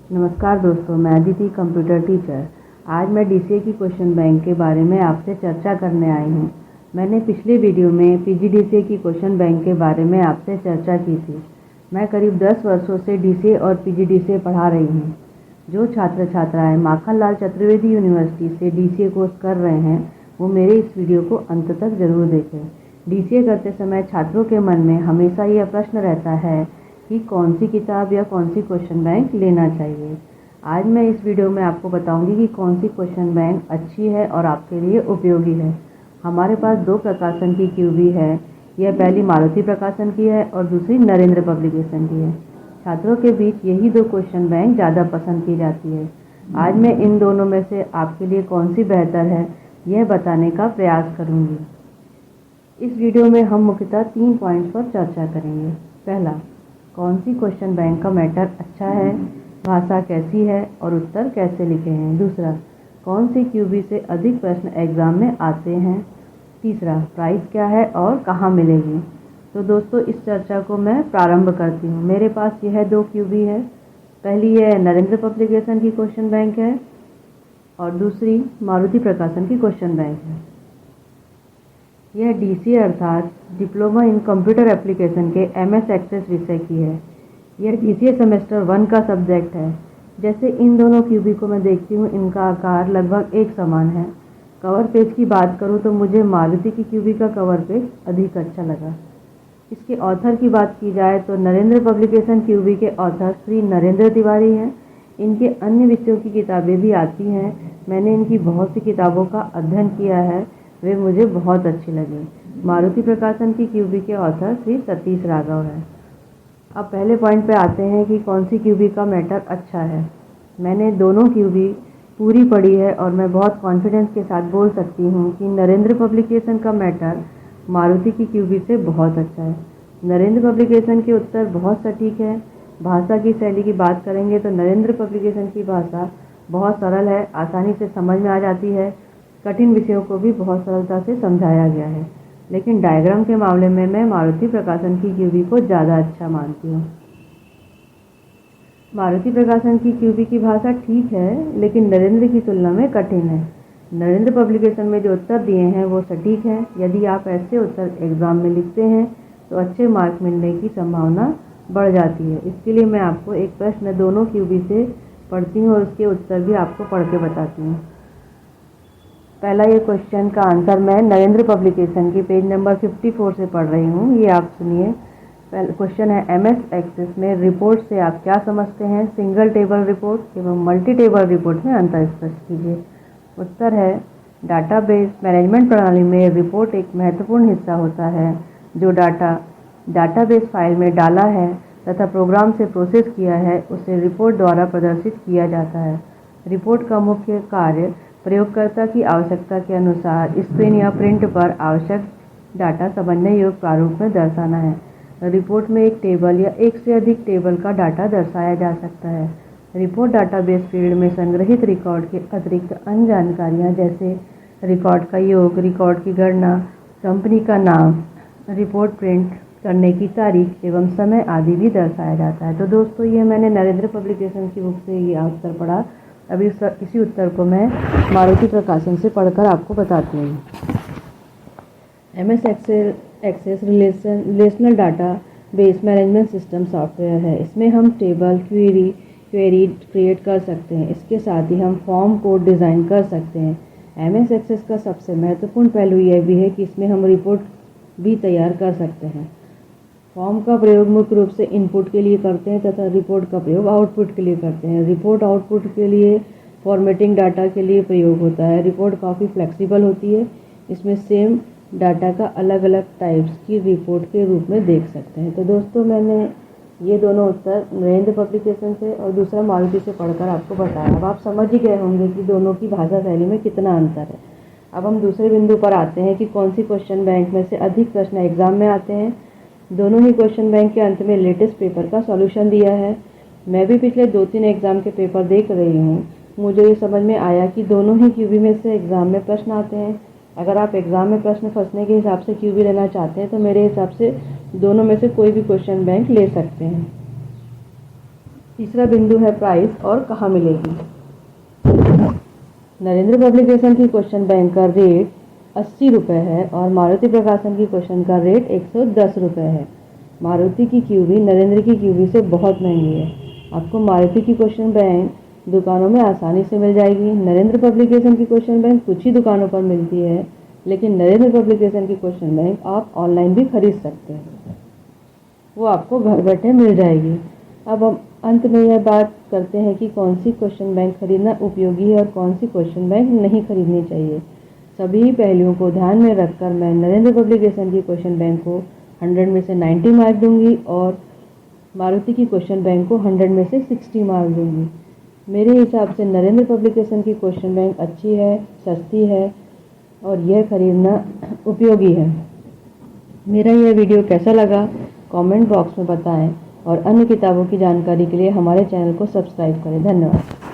नमस्कार दोस्तों, मैं अदिति कंप्यूटर टीचर। आज मैं डीसीए की क्वेश्चन बैंक के बारे में आपसे चर्चा करने आई हूँ। मैंने पिछले वीडियो में पीजीडीसीए की क्वेश्चन बैंक के बारे में आपसे चर्चा की थी। मैं करीब 10 वर्षों से डीसीए और पीजीडीसीए पढ़ा रही हूँ। जो छात्र छात्राएँ माखनलाल चतुर्वेदी यूनिवर्सिटी से डीसीए कोर्स कर रहे हैं वो मेरे इस वीडियो को अंत तक जरूर देखें। डीसीए करते समय छात्रों के मन में हमेशा यह प्रश्न रहता है कि कौन सी किताब या कौन सी क्वेश्चन बैंक लेना चाहिए। आज मैं इस वीडियो में आपको बताऊंगी कि कौन सी क्वेश्चन बैंक अच्छी है और आपके लिए उपयोगी है। हमारे पास दो प्रकाशन की क्यूबी है। यह पहली मारुति प्रकाशन की है और दूसरी नरेंद्र पब्लिकेशन की है। छात्रों के बीच यही दो क्वेश्चन बैंक ज़्यादा पसंद की जाती है। आज मैं इन दोनों में से आपके लिए कौन सी बेहतर है यह बताने का प्रयास करूँगी। इस वीडियो में हम मुख्यतः 3 पॉइंट्स पर चर्चा करेंगे। पहला, कौन सी क्वेश्चन बैंक का मैटर अच्छा है, भाषा कैसी है और उत्तर कैसे लिखे हैं। दूसरा, कौन सी क्यूबी से अधिक प्रश्न एग्जाम में आते हैं। तीसरा, प्राइस क्या है और कहाँ मिलेगी। तो दोस्तों, इस चर्चा को मैं प्रारंभ करती हूँ। मेरे पास यह दो क्यूबी है। पहली है नरेंद्र पब्लिकेशन की क्वेश्चन बैंक है और दूसरी मारुति प्रकाशन की क्वेश्चन बैंक है। यह डीसीए अर्थात डिप्लोमा इन कंप्यूटर एप्लीकेशन के एमएस एक्सेस विषय की है। यह डीसीए सेमेस्टर 1 का सब्जेक्ट है। जैसे इन दोनों क्यूबी को मैं देखती हूँ, इनका आकार लगभग एक समान है। कवर पेज की बात करूँ तो मुझे मारुति की क्यूबी का कवर पेज अधिक अच्छा लगा। इसके ऑथर की बात की जाए तो नरेंद्र पब्लिकेशन क्यूबी के ऑथर श्री नरेंद्र तिवारी हैं। इनके अन्य विषयों की किताबें भी आती हैं। मैंने इनकी बहुत सी किताबों का अध्ययन किया है, वे मुझे बहुत अच्छी लगी। मारुति प्रकाशन की क्यूबी के ऑथर श्री सतीश राघव है। अब पहले पॉइंट पे आते हैं कि कौन सी क्यूबी का मैटर अच्छा है। मैंने दोनों क्यूबी पूरी पढ़ी है और मैं बहुत कॉन्फिडेंस के साथ बोल सकती हूँ कि नरेंद्र पब्लिकेशन का मैटर मारुति की क्यूबी से बहुत अच्छा है। नरेंद्र पब्लिकेशन के उत्तर बहुत सटीक है। भाषा की शैली की बात करेंगे तो नरेंद्र पब्लिकेशन की भाषा बहुत सरल है, आसानी से समझ में आ जाती है। कठिन विषयों को भी बहुत सरलता से समझाया गया है। लेकिन डायग्राम के मामले में मैं मारुति प्रकाशन की क्यूबी को ज़्यादा अच्छा मानती हूँ। मारुति प्रकाशन की क्यूबी की भाषा ठीक है, लेकिन नरेंद्र की तुलना में कठिन है। नरेंद्र पब्लिकेशन में जो उत्तर दिए हैं वो सटीक हैं। यदि आप ऐसे उत्तर एग्जाम में लिखते हैं तो अच्छे मार्क मिलने की संभावना बढ़ जाती है। इसके लिए मैं आपको एक प्रश्न दोनों क्यूबी से पढ़ती हूँ और उसके उत्तर भी आपको पढ़ के बताती हूँ। पहला ये क्वेश्चन का आंसर मैं नरेंद्र पब्लिकेशन की पेज नंबर 54 से पढ़ रही हूँ। ये आप सुनिए। क्वेश्चन है, एमएस एक्सेस में रिपोर्ट से आप क्या समझते हैं। सिंगल टेबल रिपोर्ट एवं मल्टी टेबल रिपोर्ट में अंतर स्पष्ट कीजिए। उत्तर है, डाटाबेस मैनेजमेंट प्रणाली में रिपोर्ट एक महत्वपूर्ण हिस्सा होता है। जो डाटा डाटाबेस फाइल में डाला है तथा प्रोग्राम से प्रोसेस किया है उसे रिपोर्ट द्वारा प्रदर्शित किया जाता है। रिपोर्ट का मुख्य कार्य प्रयोगकर्ता की आवश्यकता के अनुसार स्क्रीन या प्रिंट पर आवश्यक डाटा समझने योग्य प्रारूप में दर्शाना है। रिपोर्ट में एक टेबल या एक से अधिक टेबल का डाटा दर्शाया जा सकता है। रिपोर्ट डाटाबेस फील्ड में संग्रहित रिकॉर्ड के अतिरिक्त अन्य जानकारियाँ जैसे रिकॉर्ड का योग, रिकॉर्ड की गणना, कंपनी का नाम, रिपोर्ट प्रिंट करने की तारीख एवं समय आदि भी दर्शाया जाता है। तो दोस्तों, ये मैंने नरेंद्र पब्लिकेशन की बुक से ये उत्तर पढ़ा। अभी इसी उत्तर को मैं मारुति प्रकाशन से पढ़कर आपको बताती हूँ। MS Access relational data base management system software है। इसमें हम टेबल, क्वेरी क्रिएट कर सकते हैं। इसके साथ ही हम फॉर्म कोड डिज़ाइन कर सकते हैं। एमएस एक्सेस का सबसे महत्वपूर्ण पहलू यह भी है कि इसमें हम रिपोर्ट भी तैयार कर सकते हैं। फॉर्म का प्रयोग मुख्य रूप से इनपुट के लिए करते हैं तथा रिपोर्ट का प्रयोग आउटपुट के लिए करते हैं। रिपोर्ट आउटपुट के लिए फॉर्मेटिंग डाटा के लिए प्रयोग होता है। रिपोर्ट काफ़ी फ्लेक्सिबल होती है। इसमें सेम डाटा का अलग अलग टाइप्स की रिपोर्ट के रूप में देख सकते हैं। तो दोस्तों, मैंने ये दोनों उत्तर नरेंद्र पब्लिकेशन से और दूसरा मारुति से पढ़कर आपको बताया। अब आप समझ ही गए होंगे कि दोनों की भाषा शैली में कितना अंतर है। अब हम दूसरे बिंदु पर आते हैं कि कौन सी क्वेश्चन बैंक में से अधिक प्रश्न एग्जाम में आते हैं। दोनों ही क्वेश्चन बैंक के अंत में लेटेस्ट पेपर का सॉल्यूशन दिया है। मैं भी पिछले 2-3 एग्जाम के पेपर देख रही हूँ। मुझे ये समझ में आया कि दोनों ही क्यूबी में से एग्जाम में प्रश्न आते हैं। अगर आप एग्जाम में प्रश्न फंसने के हिसाब से क्यूबी लेना चाहते हैं तो मेरे हिसाब से दोनों में से कोई भी क्वेश्चन बैंक ले सकते हैं। तीसरा बिंदु है प्राइस और कहाँ मिलेगी। नरेंद्र पब्लिकेशन की क्वेश्चन बैंक का रेट 80 रुपये है और मारुति प्रकाशन की क्वेश्चन का रेट 110 रुपये है। मारुति की क्यूबी नरेंद्र की क्यूबी से बहुत महंगी है। आपको मारुति की क्वेश्चन बैंक दुकानों में आसानी से मिल जाएगी। नरेंद्र पब्लिकेशन की क्वेश्चन बैंक कुछ ही दुकानों पर मिलती है, लेकिन नरेंद्र पब्लिकेशन की क्वेश्चन बैंक आप ऑनलाइन भी खरीद सकते हैं, वो आपको घर बैठे मिल जाएगी। अब हम अंत में यह बात करते हैं कि कौन सी क्वेश्चन बैंक खरीदना उपयोगी है और कौन सी क्वेश्चन बैंक नहीं खरीदनी चाहिए। सभी पहलुओं को ध्यान में रखकर मैं नरेंद्र पब्लिकेशन की क्वेश्चन बैंक को 100 में से 90 मार्क दूंगी और मारुति की क्वेश्चन बैंक को 100 में से 60 मार्क दूंगी। मेरे हिसाब से नरेंद्र पब्लिकेशन की क्वेश्चन बैंक अच्छी है, सस्ती है और यह खरीदना उपयोगी है। मेरा यह वीडियो कैसा लगा कमेंट बॉक्स में बताएं और अन्य किताबों की जानकारी के लिए हमारे चैनल को सब्सक्राइब करें। धन्यवाद।